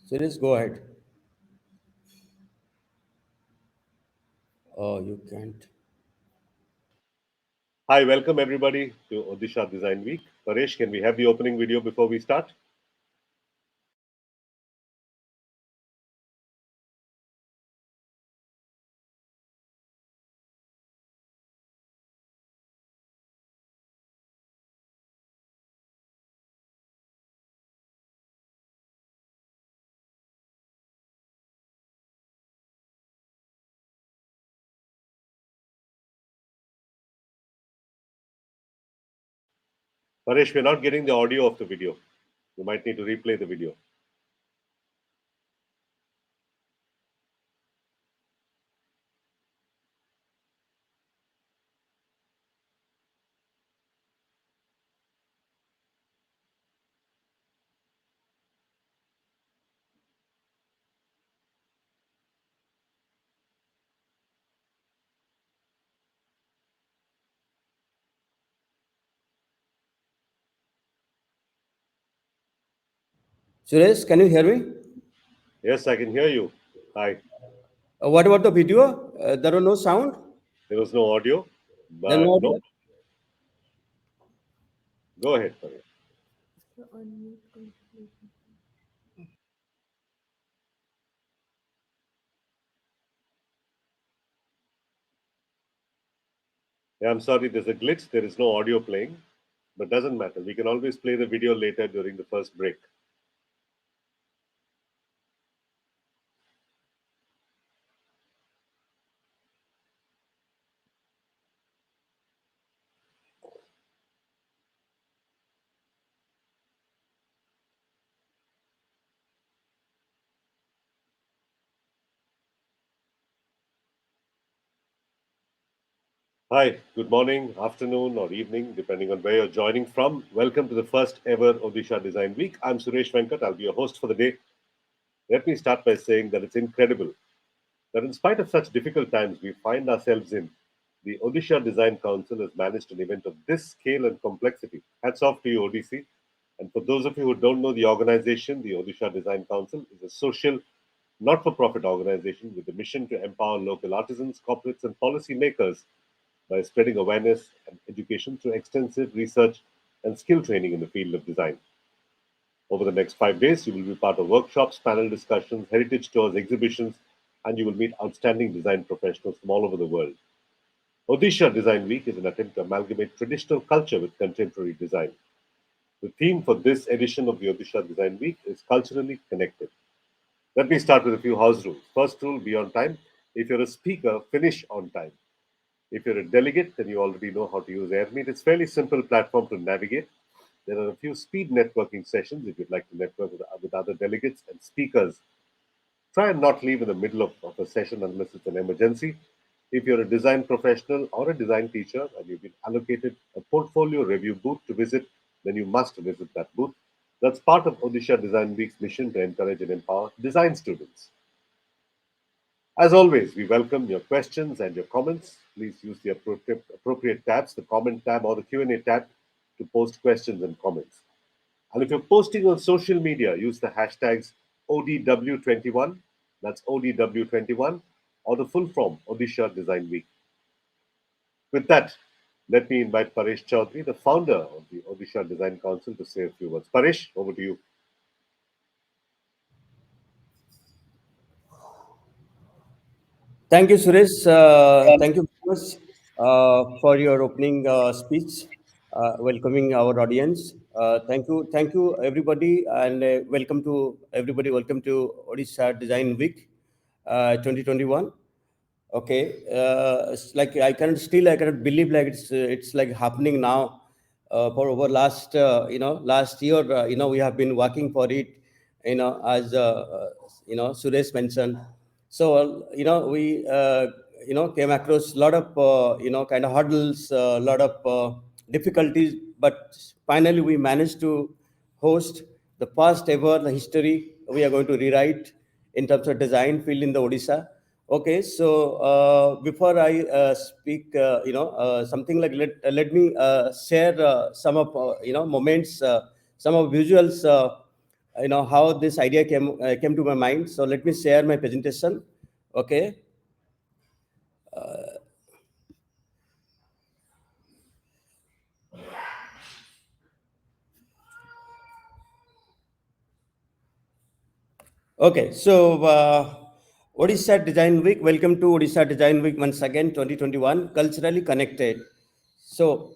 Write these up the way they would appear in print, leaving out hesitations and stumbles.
So just go ahead. Oh, you can't. Hi, welcome everybody to Odisha Design Week. Paresh, can we have the opening video before we start? Paresh, we're not getting the audio of the video. You might need to replay the video. Suresh, can you hear me? Yes, I can hear you. Hi. What about the video? There was no sound? There was no audio, Then but no no. audio? Go ahead, Paresh. Yeah, I'm sorry, there's a glitch. There is no audio playing, but doesn't matter. We can always play the video later during the first break. Hi, good morning, afternoon, or evening, depending on where you're joining from. Welcome to the first ever Odisha Design Week. I'm Suresh Venkat. I'll be your host for the day. Let me start by saying that it's incredible that in spite of such difficult times we find ourselves in, the Odisha Design Council has managed an event of this scale and complexity. Hats off to you, ODC. And for those of you who don't know the organization, the Odisha Design Council is a social, not for profit organization with a mission to empower local artisans, corporates, and policymakers by spreading awareness and education through extensive research and skill training in the field of design. Over the next 5 days, you will be part of workshops, panel discussions, heritage tours, exhibitions, and you will meet outstanding design professionals from all over the world. Odisha Design Week is an attempt to amalgamate traditional culture with contemporary design. The theme for this edition of the Odisha Design Week is culturally connected. Let me start with a few house rules. First rule, be on time. If you're a speaker, finish on time. If you're a delegate, then you already know how to use AirMeet. It's a fairly simple platform to navigate. There are a few speed networking sessions if you'd like to network with other delegates and speakers. Try and not leave in the middle of a session unless it's an emergency. If you're a design professional or a design teacher and you've been allocated a portfolio review booth to visit, then you must visit that booth. That's part of Odisha Design Week's mission to encourage and empower design students. As always, we welcome your questions and your comments. Please use the appropriate tabs, the comment tab or the Q&A tab to post questions and comments. And if you're posting on social media, use the hashtags ODW21, that's ODW21, or the full form Odisha Design Week. With that, let me invite Paresh Choudhury, the founder of the Odisha Design Council, to say a few words. Paresh, over to you. Thank you, Suresh. Thank you very much for your opening speech, welcoming our audience. Thank you, everybody, and welcome to everybody. Welcome to Odisha Design Week 2021. Okay, it's like I cannot believe like it's like happening now. For over last last year, we have been working for it. As Suresh mentioned. So we came across a lot of kind of hurdles, a lot of difficulties, but finally we managed to host the first ever the history we are going to rewrite in terms of design field in the Odisha. Okay, so before I speak, something like let me share some of moments, some of visuals how this idea came to my mind. So let me share my presentation. Okay. Okay. So Odisha Design Week. Welcome to Odisha Design Week once again, 2021. Culturally connected. So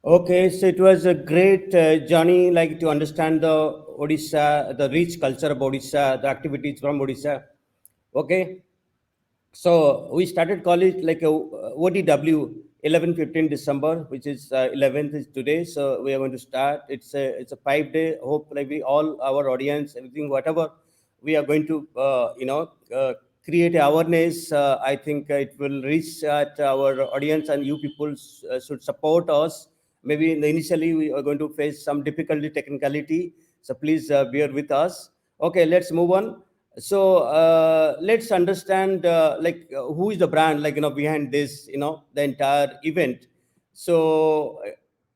okay, so it was a great journey, like to understand the Odisha, the rich culture of Odisha, the activities from Odisha. Okay, so we started college like a ODW 11-15 December, which is 11th is today. So we are going to start. It's a 5 day. Hope like we all our audience, everything, whatever we are going to create awareness. I think it will reach at our audience, and you people should support us. Maybe initially we are going to face some difficulty, technicality. So please bear with us. Okay, let's move on. So let's understand who is the brand, behind this, the entire event. So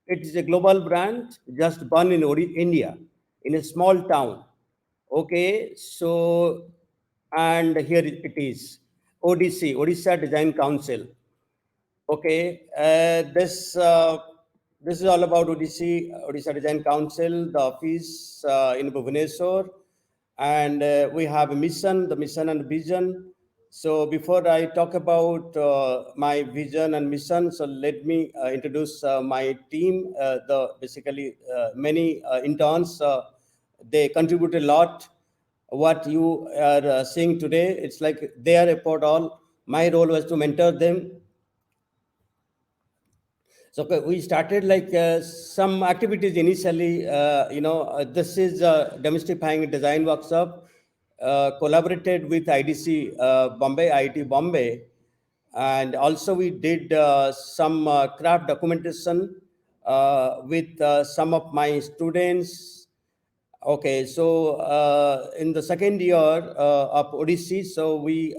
it is a global brand just born in India, in a small town. Okay, so and here it is, ODC, Odisha Design Council. Okay, this is all about Odisha Design Council, the office in Bhubaneswar, and we have a mission, the mission and vision. So before I talk about my vision and mission, so let me introduce my team. The basically many interns, they contribute a lot. What you are seeing today, it's like they are a part all. My role was to mentor them. So okay, we started like some activities initially. This is a demystifying design workshop, collaborated with IDC Bombay, IIT Bombay, and also we did some craft documentation with some of my students. Okay, so in the second year of Odyssey, so we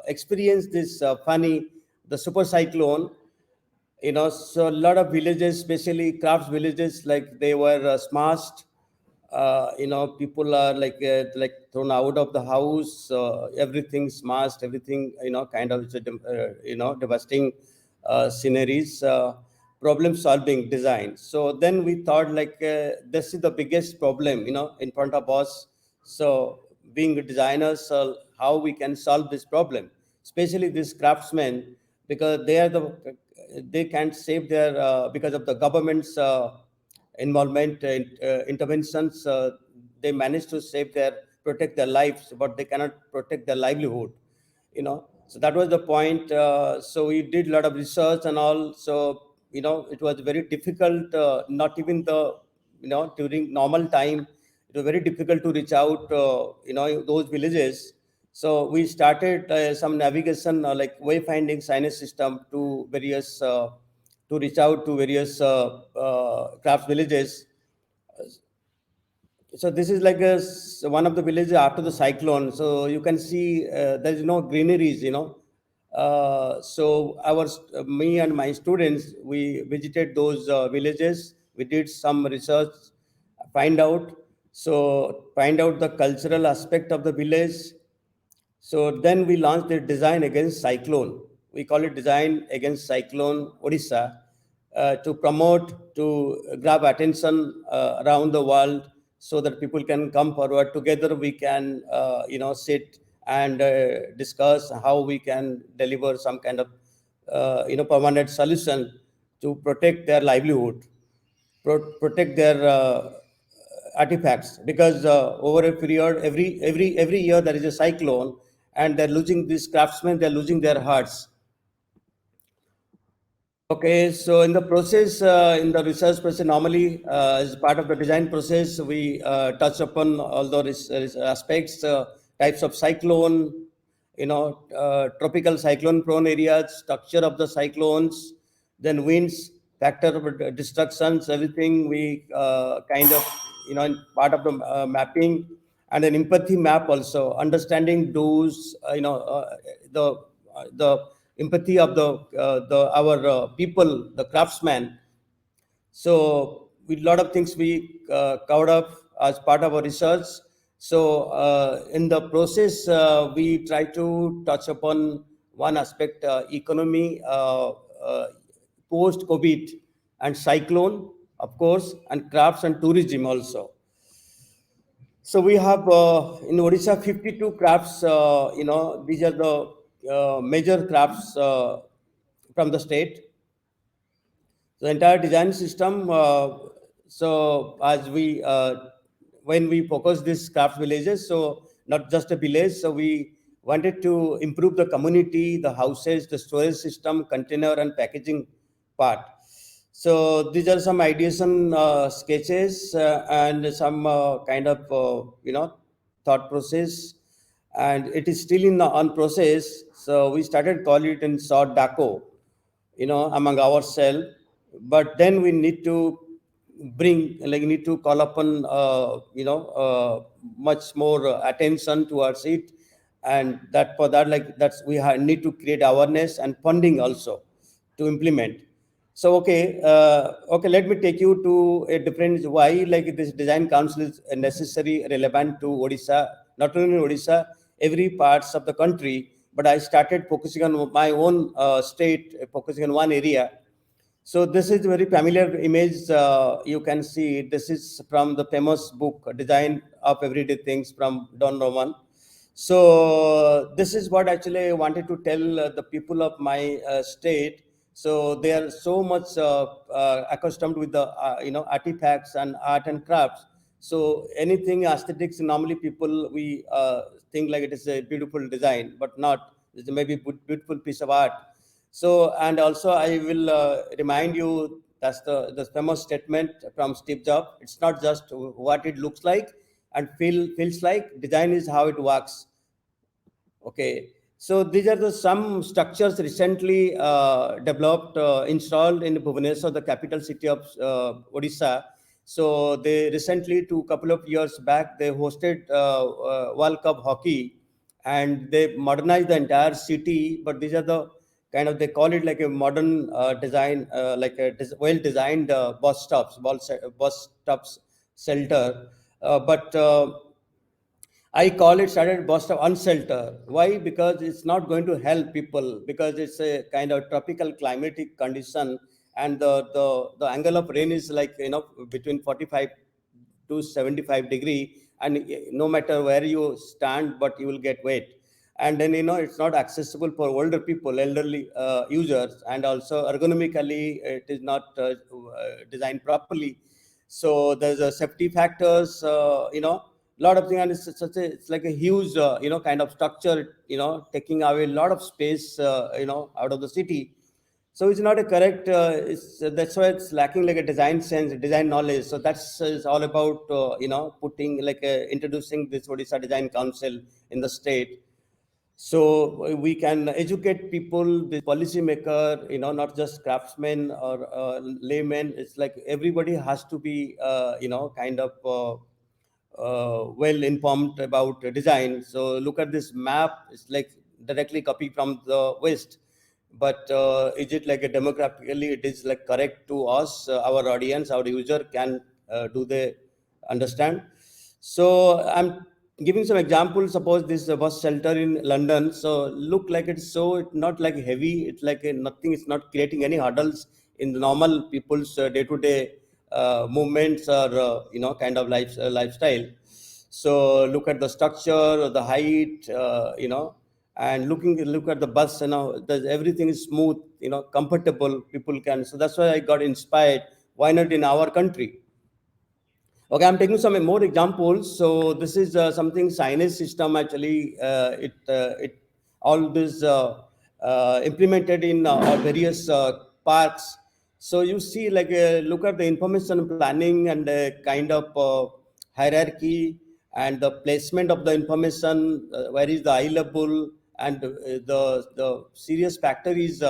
experienced this funny, the super cyclone So a lot of villages, especially crafts villages, like they were smashed. People are like thrown out of the house. Everything smashed, everything, kind of, devastating sceneries. Problem solving design. So then we thought, like, this is the biggest problem, in front of us. So being designers, how we can solve this problem, especially these craftsmen, because they can't save their, because of the government's involvement, interventions. They manage to protect their lives, but they cannot protect their livelihood. So that was the point. So we did a lot of research and all. So it was very difficult. Not even during normal time, it was very difficult to reach out. Those villages. So we started some navigation, like wayfinding signage system to reach out to various crafts villages. So this is like one of the villages after the cyclone. So you can see there is no greeneries. So me and my students, we visited those villages. We did some research, find out the cultural aspect of the village. So then we launched the design against cyclone. We call it design against cyclone Odisha, to promote, to grab attention around the world, so that people can come forward. Together we can, sit and discuss how we can deliver some kind of, permanent solution to protect their livelihood, protect their artifacts, because over a period, every year there is a cyclone, and they're losing these craftsmen, they're losing their hearts. Okay, so in the process, in the research process, normally as part of the design process, we touch upon all the aspects, types of cyclone, tropical cyclone prone areas, structure of the cyclones, then winds, factor of destructions, everything we kind of, in part of the mapping, and an empathy map also, understanding those, the empathy of the our people, the craftsmen. So with a lot of things we covered up as part of our research. So in the process, we try to touch upon one aspect, economy, post COVID, and cyclone, of course, and crafts and tourism also. So we have in Odisha 52 crafts. These are the major crafts from the state. The entire design system. So as we when we focus this craft villages, so not just a village. So we wanted to improve the community, the houses, the storage system, container and packaging part. So these are some ideation sketches, and some kind of thought process, and it is still in the on process. So we started call it in short DACO, among ourselves. But then we need to need to call upon, much more attention towards it, and that for that, like need to create awareness and funding also to implement. So okay, let me take you to a different why, like this design council is necessary, relevant to Odisha, not only in Odisha, every parts of the country. But I started focusing on my own state, focusing on one area. So this is a very familiar image. You can see this is from the famous book Design of Everyday Things from Don Roman. So this is what actually I wanted to tell the people of my state. So they are so much accustomed with the artifacts and art and crafts. So anything aesthetics, normally people we think like it is a beautiful design, but not. It's maybe beautiful piece of art. So, and also I will remind you that's the famous statement from Steve Jobs. It's not just what it looks like and feels like. Design is how it works. Okay. So these are the some structures recently developed, installed in Bhubaneswar, the capital city of Odisha. So they recently, to couple of years back, they hosted World Cup hockey, and they modernized the entire city. But these are the kind of, they call it like a modern design, like a well designed bus stops shelter. But I call it started burst of unshelter. Why? Because it's not going to help people, because it's a kind of tropical climatic condition, and the angle of rain is like, between 45 to 75 degree, and no matter where you stand, but you will get wet. And then, it's not accessible for older people, elderly users, and also ergonomically it is not designed properly. So there's a safety factors, lot of things, and it's like a huge, kind of structure, taking away a lot of space, out of the city. So it's not a correct. That's why it's lacking like a design sense, design knowledge. So that's is all about, putting like introducing this Odisha Design Council in the state, so we can educate people, the policymaker, not just craftsmen or laymen. It's like everybody has to be, kind of well informed about design. So look at this map. It's like directly copied from the West, but is it like a demographically it is like correct to us, our audience, our user can, do they understand? So I'm giving some examples. Suppose this bus shelter in London. So look like it's so it's not like heavy. It's like a nothing. It's not creating any hurdles in the normal people's day-to-day movements, or kind of lifestyle. So look at the structure, the height, and look at the bus. Everything is smooth, comfortable. People can. So that's why I got inspired. Why not in our country? Okay, I'm taking some more examples. So this is something signage system actually. It all this implemented in various parks. So you see, like, look at the information planning and kind of hierarchy and the placement of the information. Where is the eye level, and the serious factor is.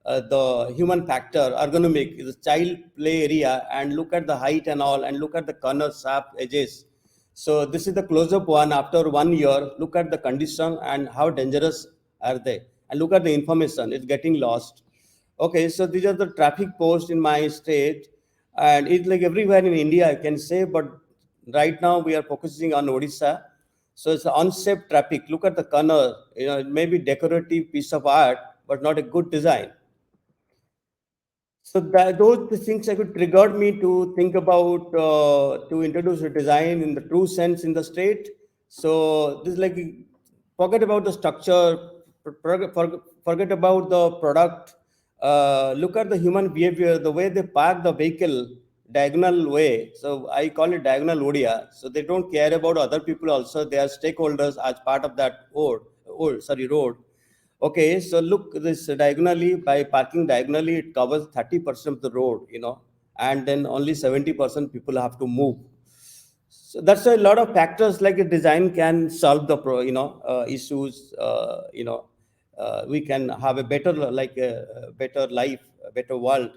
The human factor, ergonomic, is the child play area, and look at the height and all, and look at the corner sharp edges. So this is the close-up one after 1 year. Look at the condition and how dangerous are they, and look at the information. It's getting lost. Okay, so these are the traffic posts in my state, and it's like everywhere in India, I can say, but right now we are focusing on Odisha. So it's unsafe traffic. Look at the corner. It may be decorative piece of art, but not a good design. So those things could triggered me to think about, to introduce a design in the true sense in the state. So this is like, forget about the structure, forget about the product. Look at the human behavior, the way they park the vehicle diagonal way. So I call it diagonal Odia. So they don't care about other people also. They are stakeholders as part of that road. Okay, so look, this diagonally, by parking diagonally, it covers 30% of the road, and then only 70% people have to move. So that's a lot of factors like a design can solve the issues. We can have a better, like a better life, a better world.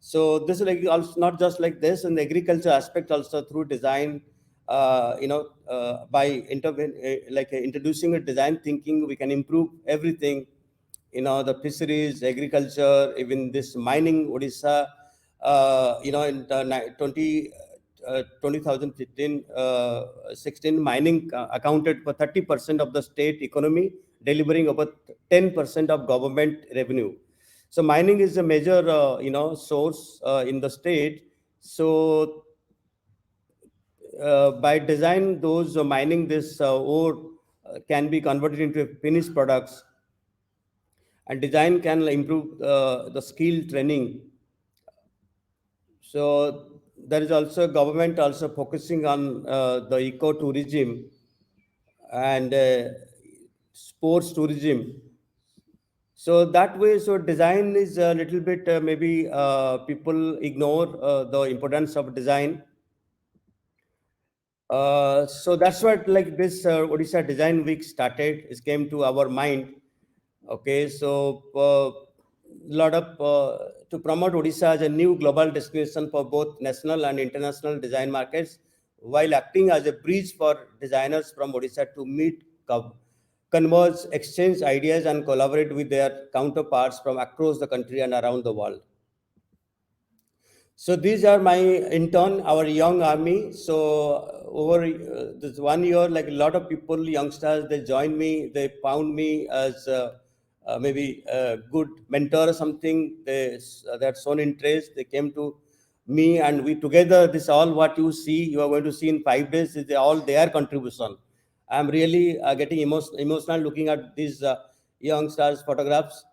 So this is like also not just like this in the agriculture aspect, also through design. By introducing a design thinking, we can improve everything. The fisheries, agriculture, even this mining, Odisha. In the 2015, 16, mining accounted for 30% of the state economy, delivering about 10% of government revenue. So mining is a major, source in the state. So by design, those mining this ore can be converted into finished products, and design can improve the skill training. So there is also government also focusing on the eco tourism and sports tourism. So that way, so design is a little bit, maybe people ignore the importance of design. So that's what, like, this Odisha Design Week started. It came to our mind. Okay, so lot of to promote Odisha as a new global destination for both national and international design markets, while acting as a bridge for designers from Odisha to meet converge, exchange ideas, and collaborate with their counterparts from across the country and around the world. So these are my intern, our young army. So over this 1 year, like a lot of people, youngsters, they joined me. They found me as maybe a good mentor or something. They had shown interest. They came to me, and we together. This all what you are going to see in 5 days is all their contribution. I'm really getting emotional looking at these youngsters' photographs.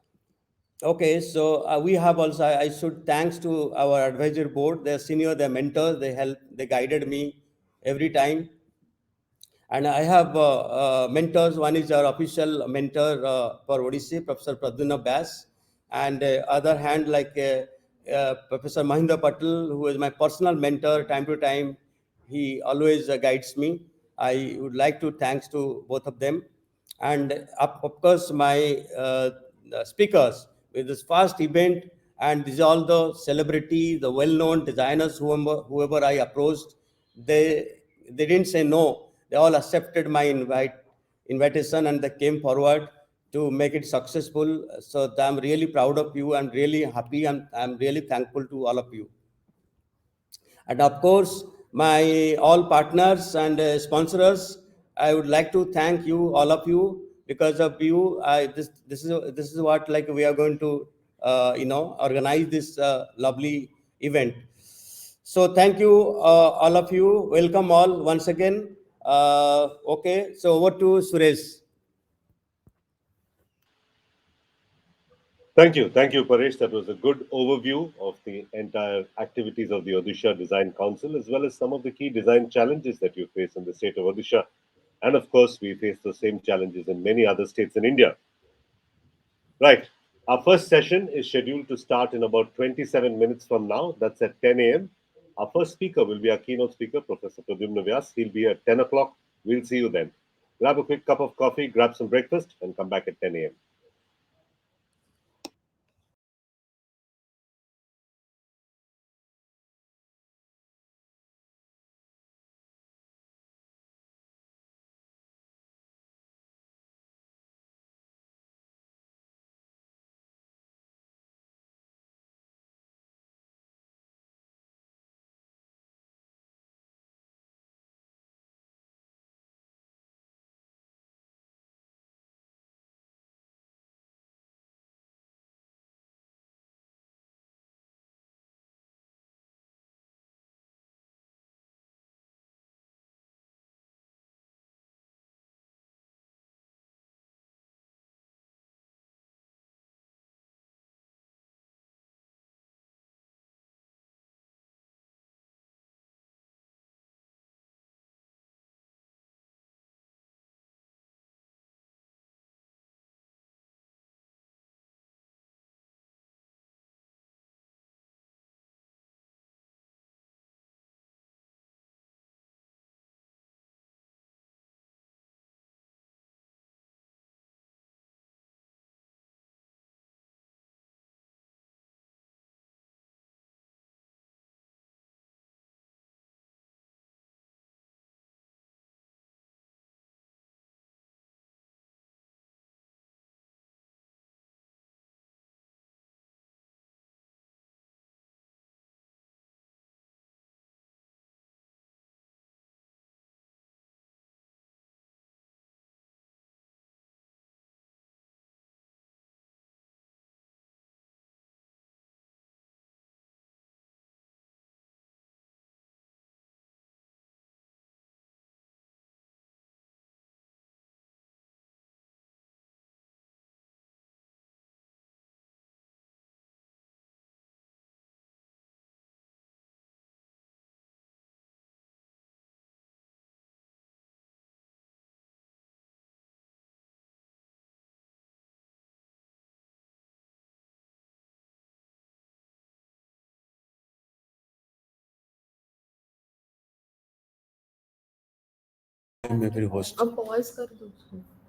Okay, so we have also, I should thanks to our advisory board, their senior, their mentors, they helped, they guided me every time. And I have mentors. One is our official mentor for Odisha, Professor Pradyumna Bass. And other hand, like Professor Mahinda Patel, who is my personal mentor time to time. He always guides me. I would like to thanks to both of them. And of course, my speakers with this first event, and these all the celebrity, the well-known designers, whoever I approached, they didn't say no. They all accepted my invitation, and they came forward to make it successful. So I'm really proud of you. I'm really happy, and I'm really thankful to all of you. And of course, my all partners and sponsors, I would like to thank you, all of you. Because of you, this is what like we are going to organize this lovely event. So thank you, all of you. Welcome all once again. Okay, so over to Suresh. Thank you, Paresh. That was a good overview of the entire activities of the Odisha Design Council, as well as some of the key design challenges that you face in the state of Odisha. And of course, we face the same challenges in many other states in India. Right. Our first session is scheduled to start in about 27 minutes from now. That's at 10 a.m. Our first speaker will be our keynote speaker, Professor Pradyumna Vyas. He'll be at 10 o'clock. We'll see you then. Grab a quick cup of coffee, grab some breakfast, and come back at 10 a.m. मैं फिर host अब pause कर दो उसको